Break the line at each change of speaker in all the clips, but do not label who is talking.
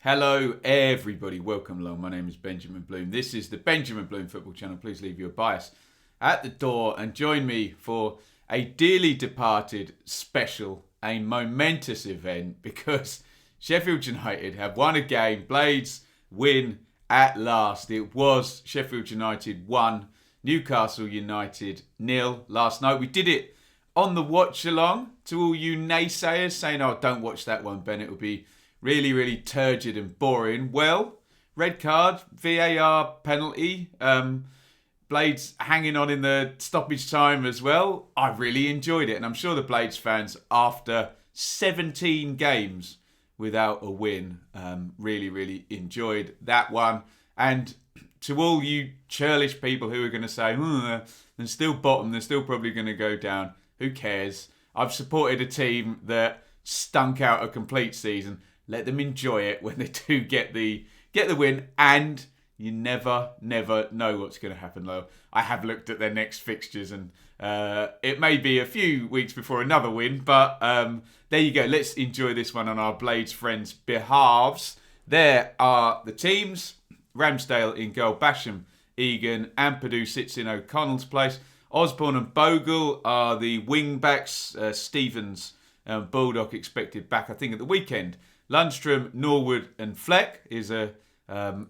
Hello everybody, welcome along. My name is Benjamin Bloom. This is the Benjamin Bloom Football Channel. Please leave your bias at the door and join me for a dearly departed special, a momentous event, because Sheffield United have won a game. Blades win at last. It was Sheffield United 1, Newcastle United 0 last night. We did it on the watch along. To all you naysayers saying, oh, don't watch that one, Ben, it will be really, really turgid and boring. Well, red card, VAR penalty, Blades hanging on in the stoppage time as well. I really enjoyed it, and I'm sure the Blades fans, after 17 games without a win, really, really enjoyed that one. And to all you churlish people who are going to say, they're still bottom, they're still probably going to go down, who cares? I've supported a team that stunk out a complete season. Let them enjoy it when they do get the win, and you never know what's going to happen, though. I have looked at their next fixtures, and it may be a few weeks before another win, but there you go. Let's enjoy this one on our Blades friends' behalves. There are the teams. Ramsdale in goal, Basham, Egan, Ampadu sits in O'Connell's place. Osborne and Bogle are the wing-backs. Stevens and Baldock expected back, I think, at the weekend. Lundstrom, Norwood and Fleck is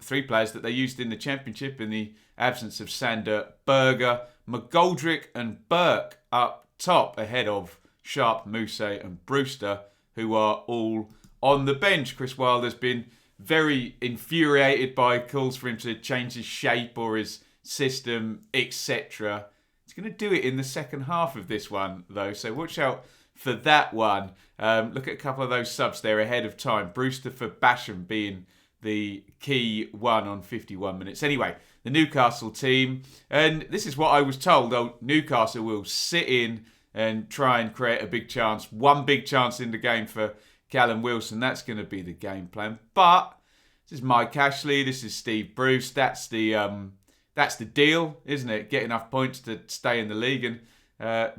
three players that they used in the Championship in the absence of Sander Berger. McGoldrick and Burke up top ahead of Sharp, Mousse and Brewster, who are all on the bench. Chris Wilder's been very infuriated by calls for him to change his shape or his system, etc. He's going to do it in the second half of this one, though, so watch out for that one. Look at a couple of those subs there ahead of time. Brewster for Basham being the key one on 51 minutes. Anyway, the Newcastle team. And this is what I was told. Newcastle will sit in and try and create a big chance. One big chance in the game for Callum Wilson. That's going to be the game plan. But this is Mike Ashley. This is Steve Bruce. That's the deal, isn't it? Get enough points to stay in the league. And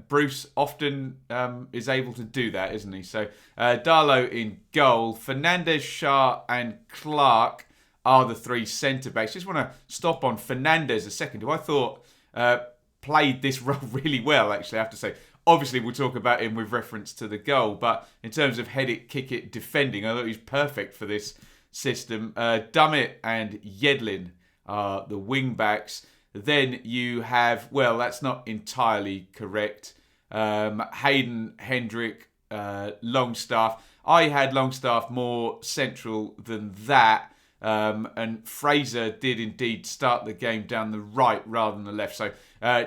Bruce often is able to do that, isn't he? So Darlow in goal. Fernandez, Shah and Clark are the three centre-backs. Just want to stop on Fernandez a second, who I thought played this role really well, actually, I have to say. Obviously, we'll talk about him with reference to the goal, but in terms of head it, kick it, defending, I thought he was perfect for this system. Dummett and Yedlin are the wing-backs. Then you have, well, that's not entirely correct. Hayden, Hendrick, Longstaff. I had Longstaff more central than that. And Fraser did indeed start the game down the right rather than the left. So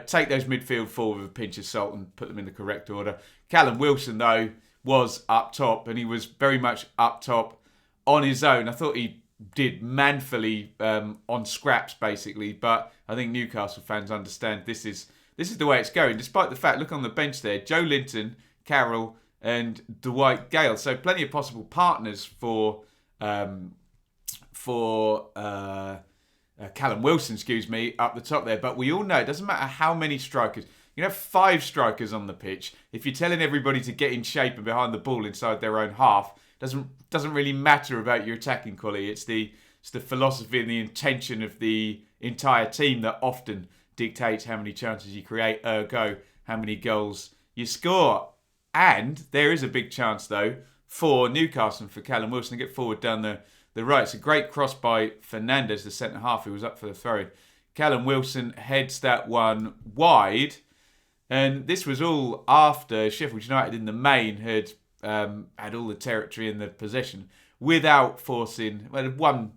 take those midfield forward with a pinch of salt and put them in the correct order. Callum Wilson, though, was up top, and he was very much up top on his own. I thought he did manfully on scraps, basically, but I think Newcastle fans understand this is the way it's going, despite the fact, look on the bench there, Joe Linton, Carroll and Dwight Gale, so plenty of possible partners for Callum Wilson, up the top there, but we all know it doesn't matter how many strikers. You have 5 strikers on the pitch. If you're telling everybody to get in shape and behind the ball inside their own half, doesn't really matter about your attacking quality. It's the philosophy and the intention of the entire team that often dictates how many chances you create, ergo how many goals you score. And there is a big chance, though, for Newcastle and for Callum Wilson to get forward down the right. It's a great cross by Fernandez, the centre-half, who was up for the throw. Callum Wilson heads that one wide. And this was all after Sheffield United in the main had all the territory in the possession without forcing one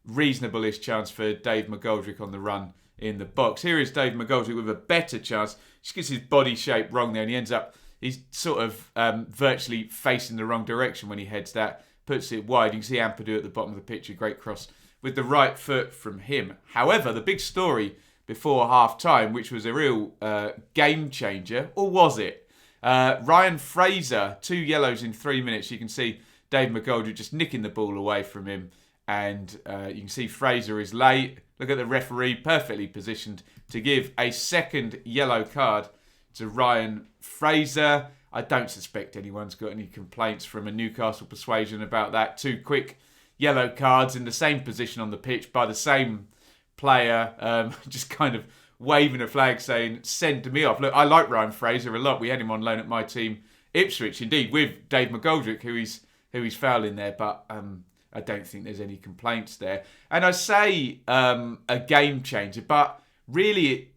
reasonable-ish chance for Dave McGoldrick on the run in the box. Here is Dave McGoldrick with a better chance. Just gets his body shape wrong there, and he ends up, he's sort of virtually facing the wrong direction when he heads that, puts it wide. You can see Ampadu at the bottom of the pitch, a great cross with the right foot from him. However, the big story before half-time, which was a real game changer, or was it? Ryan Fraser, 2 yellows in 3 minutes. You can see Dave McGoldrick just nicking the ball away from him. And you can see Fraser is late. Look at the referee, perfectly positioned to give a second yellow card to Ryan Fraser. I don't suspect anyone's got any complaints from a Newcastle persuasion about that. 2 quick yellow cards in the same position on the pitch by the same player, just kind of waving a flag saying, send me off. Look, I like Ryan Fraser a lot. We had him on loan at my team, Ipswich, indeed, with Dave McGoldrick, who he's fouling there, but I don't think there's any complaints there. And I say a game changer, but really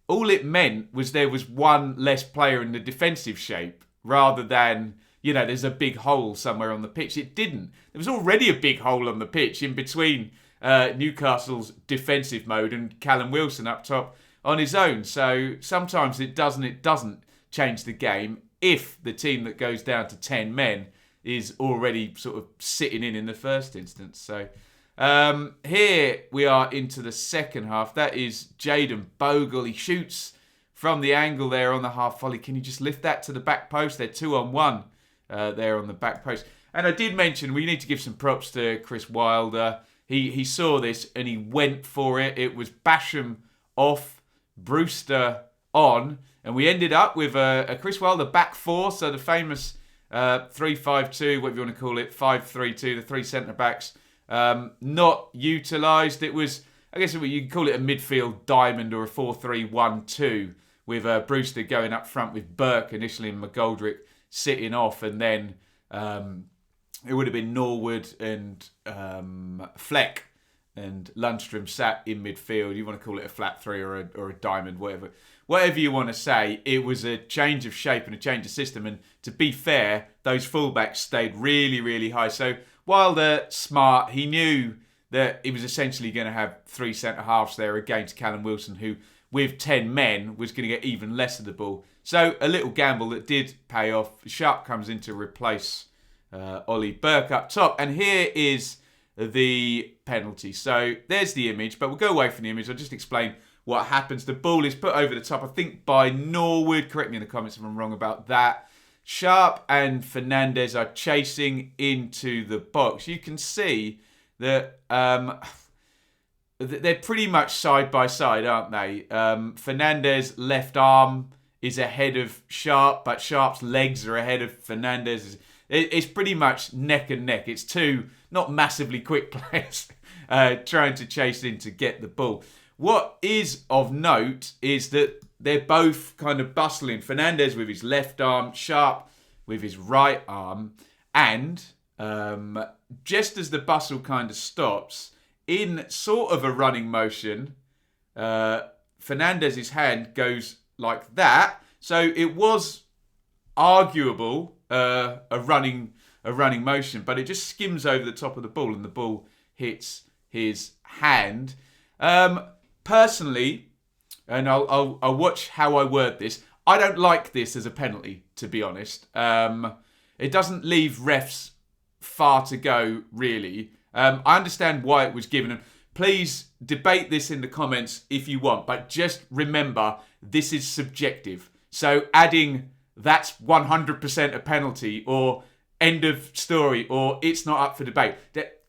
all it meant was there was one less player in the defensive shape rather than, there's a big hole somewhere on the pitch. It didn't. There was already a big hole on the pitch in between Newcastle's defensive mode and Callum Wilson up top on his own. So sometimes it doesn't change the game if the team that goes down to 10 men is already sort of sitting in the first instance. So here we are into the second half. That is Jayden Bogle. He shoots from the angle there on the half volley. Can you just lift that to the back post? They're 2-on-1 there on the back post. And I did mention we need to give some props to Chris Wilder. He saw this and he went for it. It was Basham off, Brewster on, and we ended up with a Chris Wilder back four, so the famous 3-5-2, whatever you want to call it, 5-3-2, the three centre-backs, not utilised. It was, I guess you could call it a midfield diamond or a 4-3-1-2, with Brewster going up front with Burke initially and McGoldrick sitting off, and then it would have been Norwood and Fleck and Lundstrom sat in midfield. You want to call it a flat three or a diamond, whatever you want to say. It was a change of shape and a change of system. And to be fair, those fullbacks stayed really, really high. So Wilder, smart, he knew that he was essentially going to have three centre-halves there against Callum Wilson, who with 10 men was going to get even less of the ball. So a little gamble that did pay off. Sharp comes in to replace Ollie Burke up top. And here is the penalty. So there's the image, but we'll go away from the image. I'll just explain what happens. The ball is put over the top, I think, by Norwood. Correct me in the comments if I'm wrong about that. Sharp and Fernandez are chasing into the box. You can see that they're pretty much side by side, aren't they? Fernandez left arm is ahead of Sharp, but Sharp's legs are ahead of Fernandez. It's pretty much neck and neck. It's two not massively quick players trying to chase in to get the ball. What is of note is that they're both kind of bustling. Fernandez with his left arm, Sharp with his right arm. And just as the bustle kind of stops, in sort of a running motion, Fernandez's hand goes like that. So it was arguable a running motion, but it just skims over the top of the ball and the ball hits his hand. Personally, and I'll watch how I word this, I don't like this as a penalty, to be honest. It doesn't leave refs far to go, really. I understand why it was given. And please debate this in the comments if you want, but just remember, this is subjective. So adding that's 100% a penalty or end of story or it's not up for debate.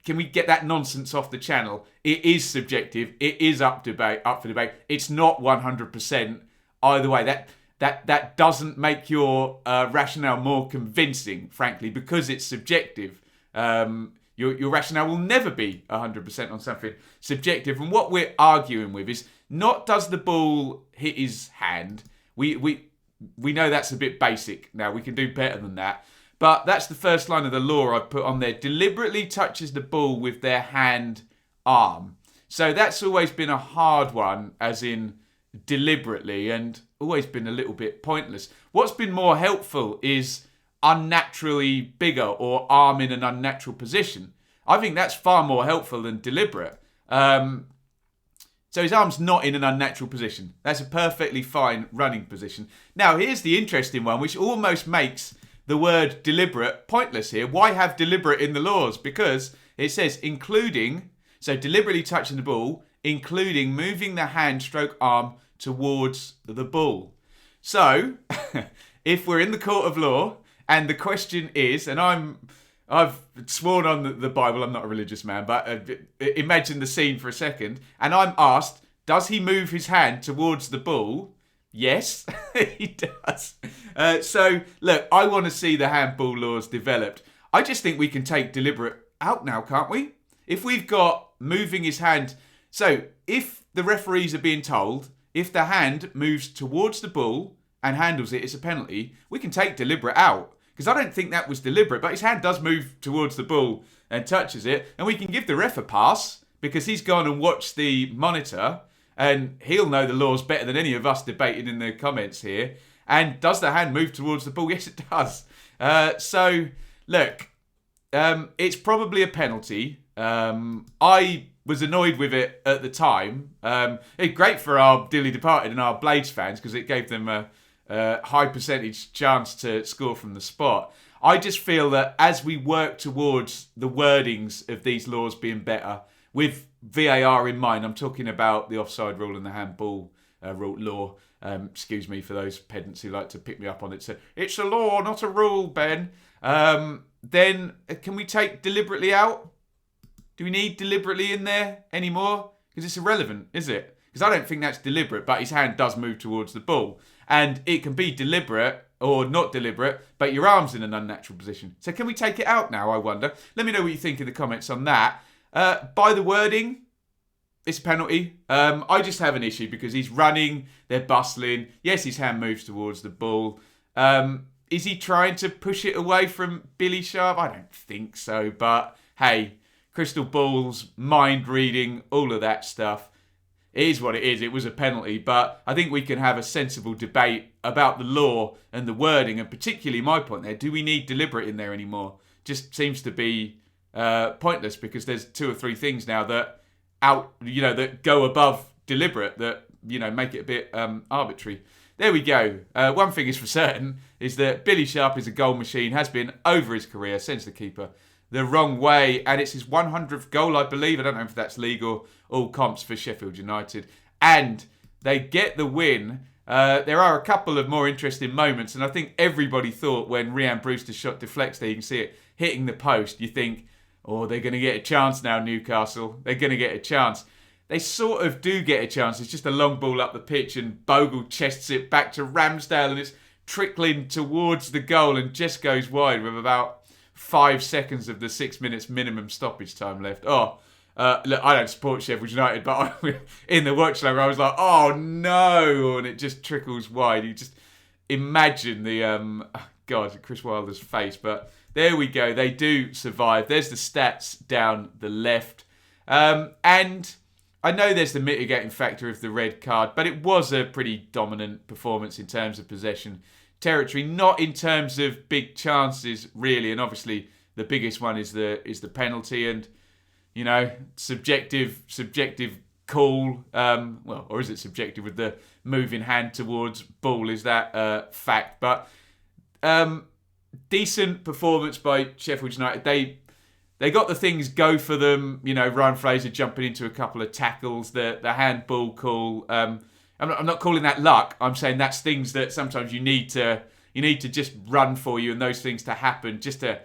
Can we get that nonsense off the channel? It is subjective. It is up for debate. It's not 100% either way. That doesn't make your rationale more convincing, frankly, because it's subjective. Your rationale will never be 100% on something subjective. And what we're arguing with is not does the ball hit his hand. We know that's a bit basic now. We can do better than that. But that's the first line of the law I've put on there. Deliberately touches the ball with their hand arm. So that's always been a hard one, as in deliberately, and always been a little bit pointless. What's been more helpful is unnaturally bigger or arm in an unnatural position. I think that's far more helpful than deliberate. So his arm's not in an unnatural position. That's a perfectly fine running position. Now, here's the interesting one, which almost makes the word deliberate pointless here. Why have deliberate in the laws? Because it says including, so deliberately touching the ball, including moving the hand stroke arm towards the ball. So, if we're in the court of law, and the question is, and I've sworn on the Bible, I'm not a religious man, but imagine the scene for a second, and I'm asked, does he move his hand towards the ball? Yes, he does. So, look, I want to see the handball laws developed. I just think we can take deliberate out now, can't we? If we've got moving his hand... So, if the referees are being told, if the hand moves towards the ball and handles it, it's a penalty, we can take deliberate out. Because I don't think that was deliberate, but his hand does move towards the ball and touches it. And we can give the ref a pass because he's gone and watched the monitor and he'll know the laws better than any of us debating in the comments here. And does the hand move towards the ball? Yes, it does. So, look, it's probably a penalty. I was annoyed with it at the time. It's great for our dearly departed and our Blades fans because it gave them a high percentage chance to score from the spot. I just feel that as we work towards the wordings of these laws being better, with VAR in mind, I'm talking about the offside rule and the handball rule law. Excuse me for those pedants who like to pick me up on it. So it's a law, not a rule, Ben. Then can we take deliberately out? Do we need deliberately in there anymore? Because it's irrelevant, is it? Because I don't think that's deliberate, but his hand does move towards the ball. And it can be deliberate or not deliberate, but your arm's in an unnatural position. So can we take it out now, I wonder? Let me know what you think in the comments on that. By the wording, it's a penalty. I just have an issue because he's running, they're bustling. Yes, his hand moves towards the ball. Is he trying to push it away from Billy Sharp? I don't think so, but hey, crystal balls, mind reading, all of that stuff. It is what it is. It was a penalty, but I think we can have a sensible debate about the law and the wording, and particularly my point there, do we need deliberate in there anymore? Just seems to be pointless because there's 2 or 3 things now that that go above deliberate that, make it a bit arbitrary. There we go. One thing is for certain is that Billy Sharp is a goal machine, has been over his career, sends the keeper the wrong way, and it's his 100th goal, I believe. I don't know if that's legal. All comps for Sheffield United, and they get the win. There are a couple of more interesting moments, and I think everybody thought when Rhian Brewster's shot deflects there, you can see it hitting the post, you think, oh, they're going to get a chance now, Newcastle. They're going to get a chance. They sort of do get a chance. It's just a long ball up the pitch, and Bogle chests it back to Ramsdale, and it's trickling towards the goal and just goes wide with about 5 seconds of the 6 minutes minimum stoppage time left. Look, I don't support Sheffield United, but in the watch longer, I was like, oh no, and it just trickles wide. You just imagine the, Chris Wilder's face, but there we go. They do survive. There's the stats down the left. And I know there's the mitigating factor of the red card, but it was a pretty dominant performance in terms of possession territory, not in terms of big chances, really. And obviously, the biggest one is the penalty, and subjective call. Or is it subjective with the moving hand towards ball? Is that fact? But decent performance by Sheffield United. They got the things go for them. Ryan Fraser jumping into a couple of tackles, the handball call. I'm not calling that luck. I'm saying that's things that sometimes you need to just run for you, and those things to happen just to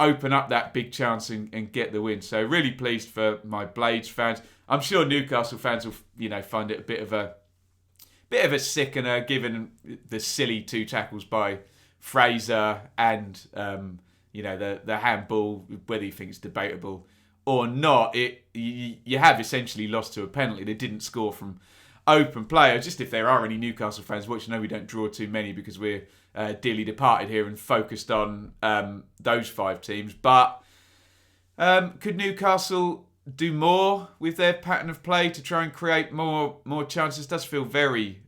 open up that big chance and get the win. So really pleased for my Blades fans. I'm sure Newcastle fans will find it a bit of a sickener given the silly 2 tackles by Fraser and the handball, whether you think it's debatable or not. You have essentially lost to a penalty. They didn't score from open play. Just if there are any Newcastle fans watching, I know we don't draw too many because we're dearly departed here and focused on those 5 teams. But could Newcastle do more with their pattern of play to try and create more chances? It does feel very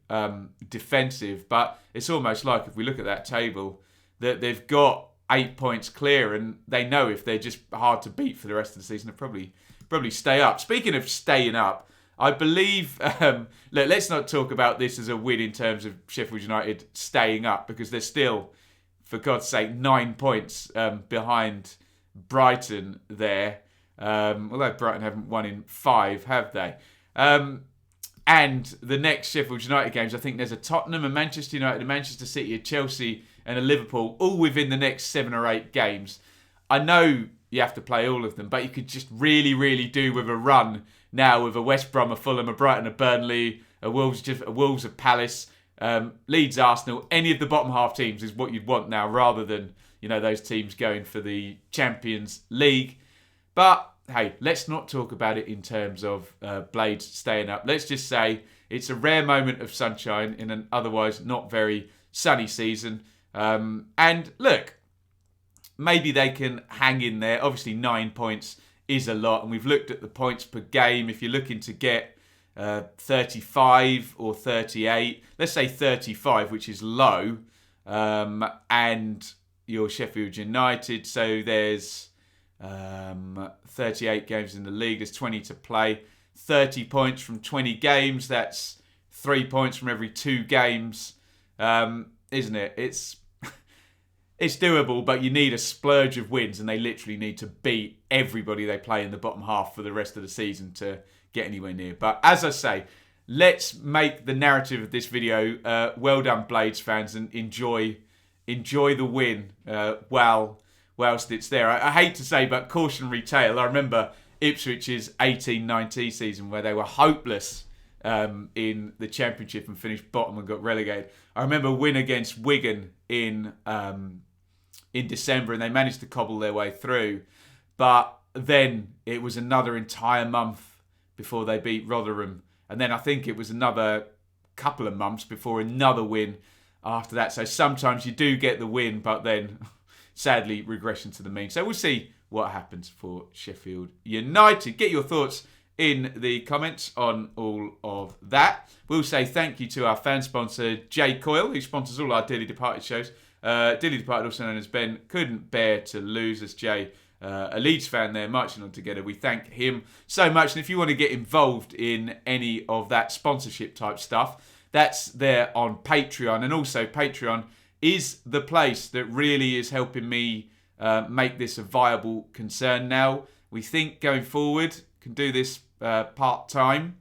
defensive, but it's almost like if we look at that table that they've got 8 points clear, and they know if they're just hard to beat for the rest of the season, they'll probably stay up. Speaking of staying up, I believe, let's not talk about this as a win in terms of Sheffield United staying up, because they're still, for God's sake, 9 points behind Brighton there. Although Brighton haven't won in 5, have they? And the next Sheffield United games, I think there's a Tottenham, a Manchester United, a Manchester City, a Chelsea and a Liverpool, all within the next 7 or 8 games. I know you have to play all of them, but you could just really, really do with a run now with a West Brom, a Fulham, a Brighton, a Burnley, a Wolves, a Palace, Leeds, Arsenal. Any of the bottom half teams is what you'd want now, rather than you know, those teams going for the Champions League. But hey, let's not talk about it in terms of Blades staying up. Let's just say it's a rare moment of sunshine in an otherwise not very sunny season. And look, maybe they can hang in there. Obviously, 9 points is a lot. And we've looked at the points per game. If you're looking to get 35 or 38, let's say 35, which is low, and you're Sheffield United, so there's 38 games in the league, there's 20 to play, 30 points from 20 games, that's 3 points from every 2 games, isn't it? It's doable, but you need a splurge of wins, and they literally need to beat everybody they play in the bottom half for the rest of the season to get anywhere near. But as I say, let's make the narrative of this video well done, Blades fans, and enjoy the win whilst it's there. I hate to say, but cautionary tale. I remember Ipswich's 18-19 season where they were hopeless in the Championship and finished bottom and got relegated. I remember a win against Wigan in December, and they managed to cobble their way through. But then it was another entire month before they beat Rotherham. And then I think it was another couple of months before another win after that. So sometimes you do get the win, but then sadly regression to the mean. So we'll see what happens for Sheffield United. Get your thoughts in the comments on all of that. We'll say thank you to our fan sponsor, Coyle, who sponsors all our Dearly Departed shows. Dearly Departed, also known as Ben, couldn't bear to lose as Jay, a Leeds fan there, marching on together. We thank him so much. And if you want to get involved in any of that sponsorship type stuff, that's there on Patreon. And also Patreon is the place that really is helping me make this a viable concern now. We think going forward can do this part-time.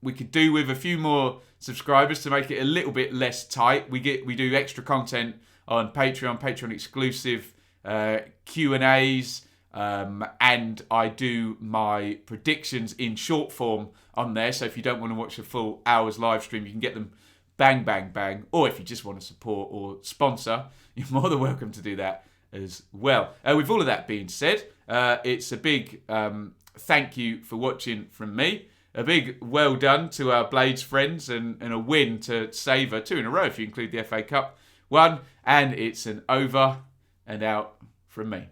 We could do with a few more subscribers to make it a little bit less tight. We do extra content on Patreon exclusive Q&As, and I do my predictions in short form on there. So if you don't want to watch a full hour's live stream, you can get them bang, bang, bang. Or if you just want to support or sponsor, you're more than welcome to do that as well. With all of that being said, it's a big thank you for watching from me. A big well done to our Blades friends, and a win to savour 2 in a row if you include the FA Cup one. And it's an over and out from me.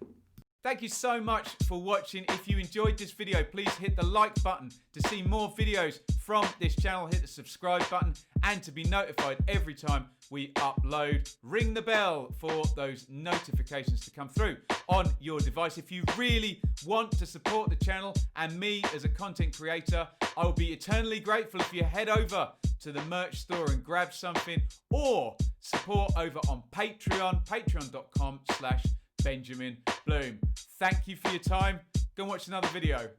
Thank you so much for watching. If you enjoyed this video, please hit the like button to see more videos from this channel. Hit the subscribe button, and to be notified every time we upload. Ring the bell for those notifications to come through on your device. If you really want to support the channel and me as a content creator, I will be eternally grateful if you head over to the merch store and grab something, or support over on Patreon, patreon.com/Benjamin Bloom. Thank you for your time. Go and watch another video.